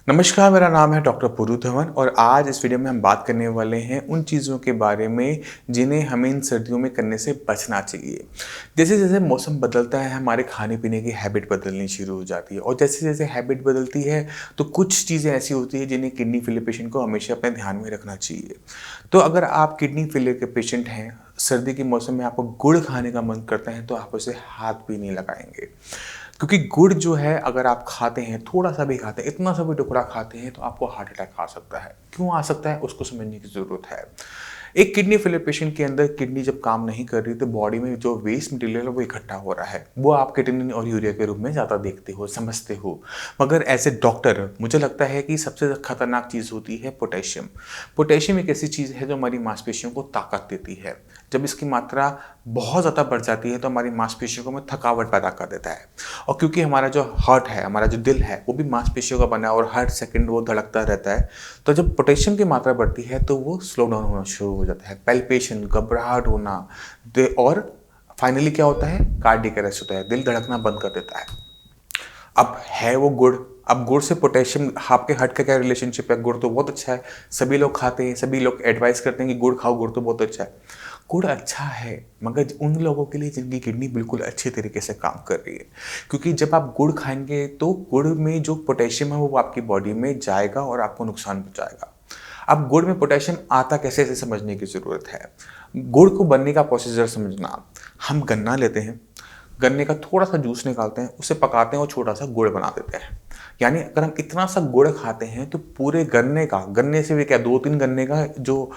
नमस्कार, मेरा नाम है डॉक्टर पुरु धवन और आज इस वीडियो में हम बात करने वाले हैं उन चीज़ों के बारे में जिन्हें हमें इन सर्दियों में करने से बचना चाहिए। जैसे-जैसे मौसम बदलता है, हमारे खाने-पीने की हैबिट बदलनी शुरू हो जाती है और जैसे-जैसे हैबिट बदलती है, तो कुछ चीज़ें ऐसी होती हैं जिन्हें किडनी फेलियर पेशेंट को हमेशा अपने ध्यान में रखना चाहिए। तो अगर आप किडनी फेलियर के पेशेंट हैं, सर्दी के मौसम में आपको गुड़ खाने का मन करता है, तो आप उसे हाथ भी नहीं लगाएँगे। क्योंकि गुड़ जो है अगर आप खाते हैं, थोड़ा-सा भी खाते हैं, इतना सा भी टुकड़ा खाते हैं तो आपको हार्ट अटैक आ सकता है। क्यों आ सकता है उसको समझने की ज़रूरत है। एक किडनी फेलियर पेशेंट के अंदर किडनी जब काम नहीं कर रही तो बॉडी में जो वेस्ट मटेरियल है वो इकट्ठा हो रहा है। वो आप क्रिएटिनिन और यूरिया के रूप में ज़्यादा देखते हो, समझते हो। मगर एज़ ए डॉक्टर मुझे लगता है कि सबसे खतरनाक चीज़ होती है पोटेशियम। पोटेशियम एक ऐसी चीज़ है जो हमारी मांसपेशियों को ताकत देती है। जब इसकी मात्रा बहुत ज़्यादा बढ़ जाती है तो हमारी मांसपेशियों में थकावट पैदा कर देता है। और क्योंकि हमारा जो हार्ट है, हमारा जो दिल है, वो भी मांसपेशियों का बना है और हर सेकंड वो धड़कता रहता है। तो जब पोटेशियम की मात्रा बढ़ती है तो वो स्लो डाउन होना शुरू हो जाता है। पैल्पेशन, घबराहट होना और फाइनली क्या होता है, कार्डियक अरेस्ट होता है, दिल धड़कना बंद कर देता है। अब है वो गुड़, अब गुड़ से पोटेशियम आपके हार्ट का क्या रिलेशनशिप है? गुड़ तो बहुत अच्छा है, सभी लोग खाते हैं, सभी लोग एडवाइस करते हैं कि गुड़ खाओ, गुड़ तो बहुत अच्छा है। गुड़ अच्छा है मगर उन लोगों के लिए जिनकी किडनी बिल्कुल अच्छे तरीके से काम कर रही है, क्योंकि जब आप गुड़ खाएंगे तो गुड़ में जो पोटेशियम है वो आपकी बॉडी में जाएगा और आपको नुकसान पहुंचाएगा। अब गुड़ में पोटेशियम आता कैसे, इसे समझने की ज़रूरत है। गुड़ को बनने का प्रोसीजर समझना। हम गन्ना लेते हैं, गन्ने का थोड़ा सा जूस निकालते हैं, उसे पकाते हैं और छोटा सा गुड़ बना देते हैं। यानी अगर हम इतना सा गुड़ खाते हैं तो पूरे गन्ने से भी क्या, 2-3 गन्ने का जो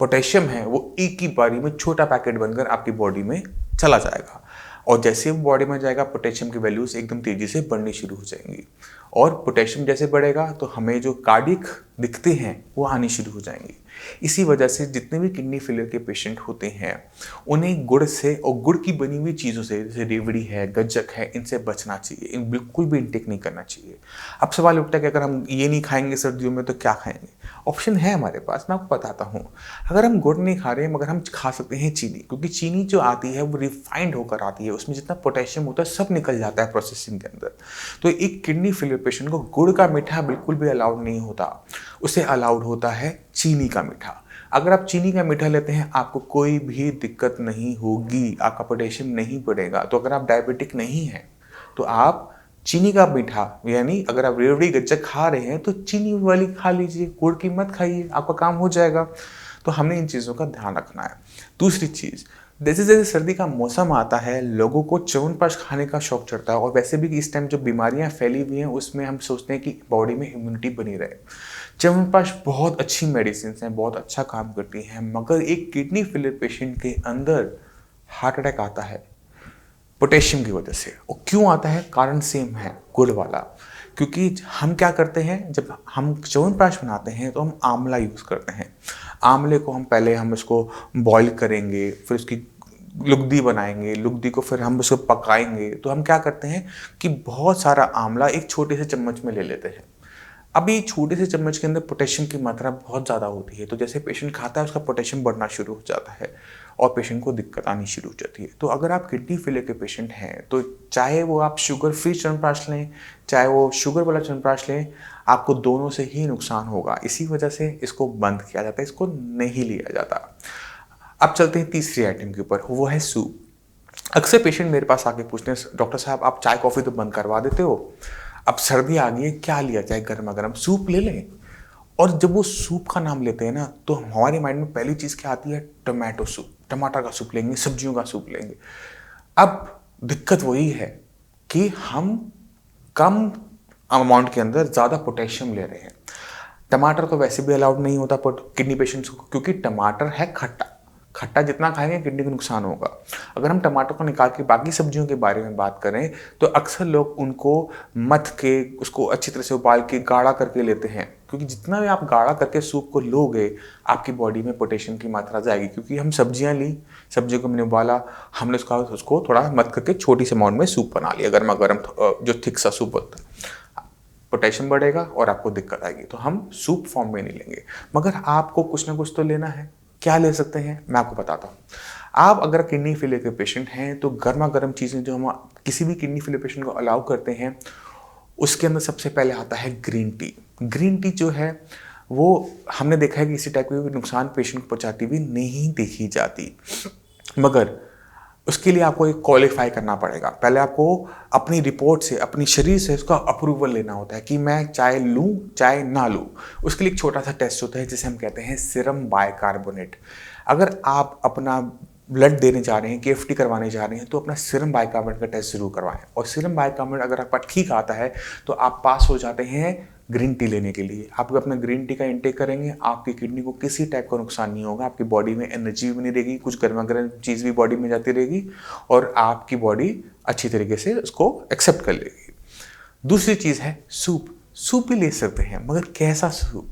पोटेशियम है वो एक ही बारी में छोटा पैकेट बनकर आपकी बॉडी में चला जाएगा। और जैसे वो बॉडी में जाएगा, पोटेशियम की वैल्यूज एकदम तेजी से बढ़नी शुरू हो जाएंगी। और पोटेशियम जैसे बढ़ेगा तो हमें जो कार्डियक दिखते हैं वो आनी शुरू हो जाएंगी। इसी वजह से जितने भी किडनी फेलियर के पेशेंट होते हैं उन्हें गुड़ से और गुड़ की बनी हुई चीज़ों से, जैसे रेवड़ी है, गज्जक है, इनसे बचना चाहिए। इन बिल्कुल भी इनटेक नहीं करना चाहिए। अब सवाल उठता है कि अगर हम ये नहीं खाएंगे सर्दियों में तो क्या खाएंगे? ऑप्शन है हमारे पास, मैं आपको बताता हूँ। अगर हम गुड़ नहीं खा रहे हैं मगर हम खा सकते हैं चीनी, क्योंकि चीनी जो आती है वो रिफाइंड होकर आती है, उसमें जितना पोटेशियम होता है सब निकल जाता है प्रोसेसिंग के अंदर। तो एक किडनी फेलियर पेशेंट को गुड़ का मीठा बिल्कुल भी अलाउड नहीं होता, उसे अलाउड होता है चीनी का मीठा। अगर आप चीनी का मीठा लेते हैं आपको कोई भी दिक्कत नहीं होगी, आपका पोटेशियम नहीं बढ़ेगा। तो अगर आप डायबिटिक नहीं हैं तो आप चीनी का मीठा, यानी अगर आप रेवड़ी गज्जक खा रहे हैं तो चीनी वाली खा लीजिए, गुड़ की मत खाइए, आपका काम हो जाएगा। तो हमने इन चीज़ों का ध्यान रखना है। दूसरी चीज़, जैसे जैसे सर्दी का मौसम आता है लोगों को च्यवनप्राश खाने का शौक चढ़ता है और वैसे भी इस टाइम जो बीमारियां फैली हुई हैं उसमें हम सोचते हैं कि बॉडी में इम्यूनिटी बनी रहे। च्यवनप्राश बहुत अच्छी मेडिसिन हैं, बहुत अच्छा काम करती हैं, मगर एक किडनी फेलियर पेशेंट के अंदर हार्ट अटैक आता है पोटेशियम की वजह से। और क्यों आता है? कारण सेम है, गुड़ वाला। क्योंकि हम क्या करते हैं, जब हम च्यवनप्राश बनाते हैं तो हम आंवला यूज़ करते हैं। आंवले को हम इसको बॉईल करेंगे, फिर उसकी लुगदी बनाएंगे, लुगदी को फिर हम उसको पकाएंगे। तो हम क्या करते हैं कि बहुत सारा आंवला एक छोटे से चम्मच में ले लेते हैं। अब ये छोटे से चम्मच के अंदर पोटेशियम की मात्रा बहुत ज़्यादा होती है, तो जैसे पेशेंट खाता है उसका पोटेशियम बढ़ना शुरू हो जाता है और पेशेंट को दिक्कत आनी शुरू हो जाती है। तो अगर आप किडनी फेलियर के पेशेंट हैं तो चाहे वो आप शुगर फ्री च्यवनप्राश लें, चाहे वो शुगर वाला च्यवनप्राश लें, आपको दोनों से ही नुकसान होगा। इसी वजह से इसको बंद किया जाता है, इसको नहीं लिया जाता। अब चलते हैं तीसरी आइटम के ऊपर, वो है सूप। अक्सर पेशेंट मेरे पास आके पूछते हैं, डॉक्टर साहब आप चाय कॉफ़ी तो बंद करवा देते हो, अब सर्दी आ गई है, क्या लिया जाए, गर्मा गर्म सूप ले लें। और जब वो सूप का नाम लेते हैं ना तो हमारे माइंड में पहली चीज़ क्या आती है? टोमेटो सूप, टमाटर का सूप लेंगे, सब्जियों का सूप लेंगे। अब दिक्कत वही है कि हम कम अमाउंट के अंदर ज़्यादा पोटेशियम ले रहे हैं। टमाटर तो वैसे भी अलाउड नहीं होता किडनी पेशेंट्स को, क्योंकि टमाटर है खट्टा। खट्टा जितना खाएंगे किडनी को नुकसान होगा। अगर हम टमाटर को निकाल के बाकी सब्जियों के बारे में बात करें तो अक्सर लोग उनको मथ के, उसको अच्छी तरह से उबाल के गाढ़ा करके लेते हैं, क्योंकि जितना भी आप गाढ़ा करके सूप को लोगे आपकी बॉडी में पोटेशियम की मात्रा जाएगी। क्योंकि हम सब्जियां ली, सब्जियों को मैंने उबाला, हमने उसको थोड़ा मथ करके छोटी सी अमाउंट में सूप बना लिया, गर्मा गर्म जो थिक सा सूप होता है, पोटेशियम बढ़ेगा और आपको दिक्कत आएगी। तो हम सूप फॉर्म में नहीं लेंगे, मगर आपको कुछ ना कुछ तो लेना है। क्या ले सकते हैं मैं आपको बताता हूँ। आप अगर किडनी फेलियर के पेशेंट हैं तो गर्मा गर्म चीज़ें जो हम किसी भी किडनी फेलियर पेशेंट को अलाउ करते हैं उसके अंदर सबसे पहले आता है ग्रीन टी। ग्रीन टी जो है वो हमने देखा है कि इसी टाइप के नुकसान पेशेंट को पहुंचाती हुई नहीं देखी जाती, मगर उसके लिए आपको एक क्वालिफाई करना पड़ेगा। पहले आपको अपनी रिपोर्ट से, अपनी शरीर से उसका अप्रूवल लेना होता है कि मैं चाय लूँ चाहे ना लूँ। उसके लिए एक छोटा सा टेस्ट होता है जिसे हम कहते हैं सीरम बाइकार्बोनेट। अगर आप अपना ब्लड देने जा रहे हैं, KFT करवाने जा रहे हैं, तो अपना सीरम बाइकार्बोनेट का टेस्ट जरूर करवाएं। और सीरम बाइकार्बोनेट अगर आपका ठीक आता है तो आप पास हो जाते हैं ग्रीन टी लेने के लिए। आप अपना ग्रीन टी का इंटेक करेंगे, आपकी किडनी को किसी टाइप का नुकसान नहीं होगा, आपकी बॉडी में एनर्जी भी नहीं रहेगी, कुछ गर्मा गर्म चीज़ भी बॉडी में जाती रहेगी और आपकी बॉडी अच्छी तरीके से उसको एक्सेप्ट कर लेगी। दूसरी चीज़ है सूप। सूप भी ले सकते हैं, मगर कैसा सूप?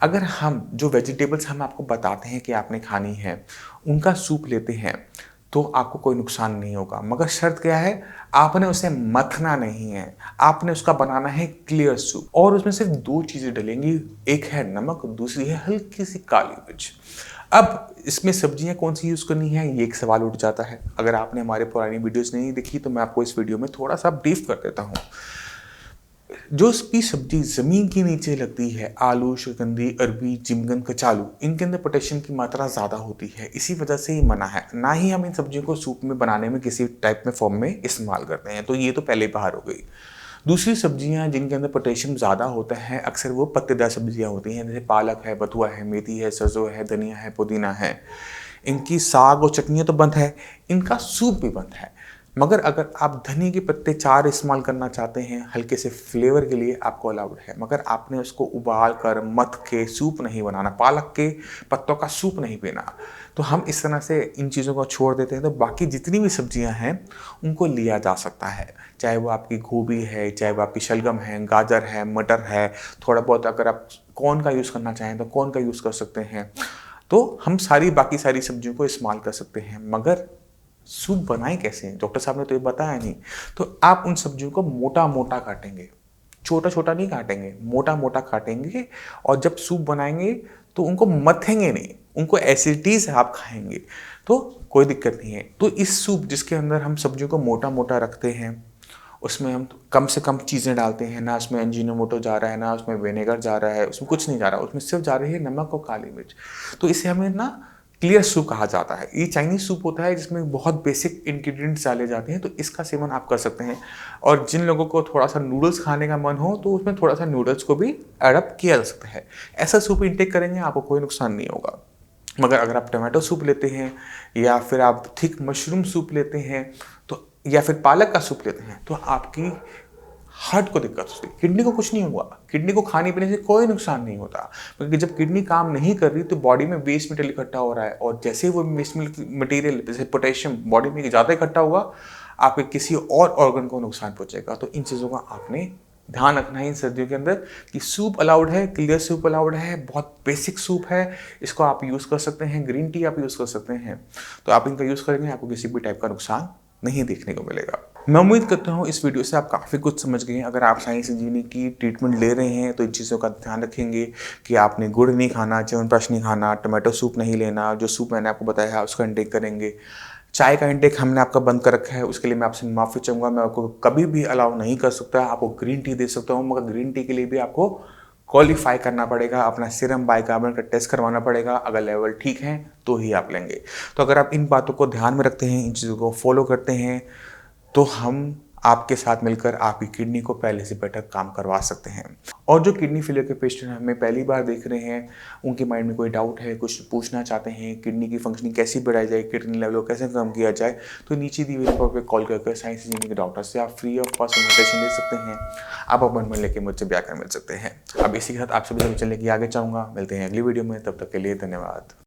अगर हम जो वेजिटेबल्स हम आपको बताते हैं कि आपने खानी है उनका सूप लेते हैं तो आपको कोई नुकसान नहीं होगा, मगर शर्त क्या है? आपने उसे मथना नहीं है, आपने उसका बनाना है क्लियर सूप। और उसमें सिर्फ 2 चीज़ें डलेंगी, एक है नमक, दूसरी है हल्की सी काली मिर्च। अब इसमें सब्जियां कौन सी यूज़ करनी है, ये एक सवाल उठ जाता है। अगर आपने हमारे पुरानी वीडियोस नहीं देखी तो मैं आपको इस वीडियो में थोड़ा सा ब्रीफ कर देता हूँ। जो भी सब्जी ज़मीन के नीचे लगती है, आलू, शकंदी, अरबी, जिमगन, कचालू, इनके अंदर पोटेशियम की मात्रा ज़्यादा होती है, इसी वजह से ही मना है। ना ही हम इन सब्जियों को सूप में बनाने में किसी टाइप में फॉर्म में इस्तेमाल करते हैं, तो ये तो पहले बाहर हो गई। दूसरी सब्जियां जिनके अंदर पोटेशियम ज़्यादा होता है अक्सर वो पत्तेदार सब्जियां होती हैं, जैसे पालक है, बथुआ है, मेथी है, सरसों है, धनिया है, पुदीना है। इनकी साग और चटनियाँ तो बंद है, इनका सूप भी बंद है। मगर अगर आप धनिया के पत्ते 4 इस्तेमाल करना चाहते हैं हल्के से फ्लेवर के लिए, आपको अलाउड है, मगर आपने उसको उबाल कर मथ के सूप नहीं बनाना, पालक के पत्तों का सूप नहीं पीना। तो हम इस तरह से इन चीज़ों को छोड़ देते हैं, तो बाकी जितनी भी सब्जियां हैं उनको लिया जा सकता है, चाहे वो आपकी गोभी है, चाहे वो आपकी शलगम है, गाजर है, मटर है, थोड़ा बहुत अगर आप कॉर्न का यूज़ करना चाहें तो कॉर्न का यूज़ कर सकते हैं। तो हम बाकी सारी सब्जियों को इस्तेमाल कर सकते हैं, मगर सूप बनाएं कैसे? डॉक्टर साहब ने तो ये बताया नहीं। तो आप उन सब्जियों को मोटा मोटा काटेंगे, छोटा छोटा नहीं काटेंगे, मोटा मोटा काटेंगे। और जब सूप बनाएंगे तो उनको मथेंगे नहीं, उनको एसिडिटी से आप खाएंगे तो कोई दिक्कत नहीं है। तो इस सूप जिसके अंदर हम सब्जियों को मोटा मोटा रखते हैं, उसमें हम कम से कम चीज़ें डालते हैं, ना उसमें अजीनोमोटो जा रहा है, ना उसमें विनेगर जा रहा है, उसमें कुछ नहीं जा रहा, उसमें सिर्फ जा रही है नमक और काली मिर्च। तो इसे हमें ना क्लियर सूप कहा जाता है। ये चाइनीज सूप होता है जिसमें बहुत बेसिक इंग्रेडिएंट्स डाले जाते हैं, तो इसका सेवन आप कर सकते हैं। और जिन लोगों को थोड़ा सा नूडल्स खाने का मन हो तो उसमें थोड़ा सा नूडल्स को भी एडअप किया जा सकता है। ऐसा सूप इंटेक करेंगे आपको कोई नुकसान नहीं होगा। मगर अगर आप टमाटो सूप लेते हैं या फिर आप थिक मशरूम सूप लेते हैं तो, या फिर पालक का सूप लेते हैं, तो आपकी हार्ट को दिक्कत होती है। किडनी को कुछ नहीं हुआ, किडनी को खाने पीने से कोई नुकसान नहीं होता, क्योंकि जब किडनी काम नहीं कर रही तो बॉडी में वेस्ट मटेरियल इकट्ठा हो रहा है, और जैसे ही वो वेस्ट मटेरियल जैसे पोटेशियम बॉडी में ज़्यादा इकट्ठा हुआ, आपके किसी और ऑर्गन को नुकसान पहुंचेगा। तो इन चीज़ों का आपने ध्यान रखना है इन सर्दियों के अंदर कि सूप अलाउड है, क्लियर सूप अलाउड है, बहुत बेसिक सूप है, इसको आप यूज़ कर सकते हैं। ग्रीन टी आप यूज़ कर सकते हैं, तो आप इनका यूज़ करेंगे, आपको किसी भी टाइप का नुकसान नहीं देखने को मिलेगा। मैं उम्मीद करता हूँ इस वीडियो से आप काफ़ी कुछ समझ गए हैं। अगर आप साइंस इंजीनियरिंग की ट्रीटमेंट ले रहे हैं तो इन चीज़ों का ध्यान रखेंगे कि आपने गुड़ नहीं खाना, च्यवनप्राश नहीं खाना, टमाटो सूप नहीं लेना, जो सूप मैंने आपको बताया है उसका इंटेक करेंगे। चाय का इंटेक हमने आपका बंद कर रखा है, उसके लिए मैं आपसे माफ़ी चाहूँगा। मैं आपको कभी भी अलाउ नहीं कर सकता, आपको ग्रीन टी दे सकता हूँ, मगर ग्रीन टी के लिए भी आपको क्वालिफाई करना पड़ेगा, अपना सीरम बाइकार्बोनेट का टेस्ट करवाना पड़ेगा। अगर लेवल ठीक है तो ही आप लेंगे। तो अगर आप इन बातों को ध्यान में रखते हैं, इन चीज़ों को फॉलो करते हैं, तो हम आपके साथ मिलकर आपकी किडनी को पहले से बेटर काम करवा सकते हैं। और जो किडनी फेलियर के पेशेंट हमें पहली बार देख रहे हैं, उनके माइंड में कोई डाउट है, कुछ पूछना चाहते हैं, किडनी की फंक्शनिंग कैसी बढ़ाई जाए, किडनी लेवल को कैसे कम किया जाए, तो नीचे दी हुई नंबर पर कॉल करके साइंस इंजीनियरिंग के डॉक्टर से आप फ्री ऑफ कॉस्ट कंसल्टेशन ले सकते हैं। आप अपॉइंटमेंट लेके मुझसे भी आकर मिल सकते हैं। अब इसी के साथ आप सभी चलने की आगे चाहूँगा। मिलते हैं अगली वीडियो में, तब तक के लिए धन्यवाद।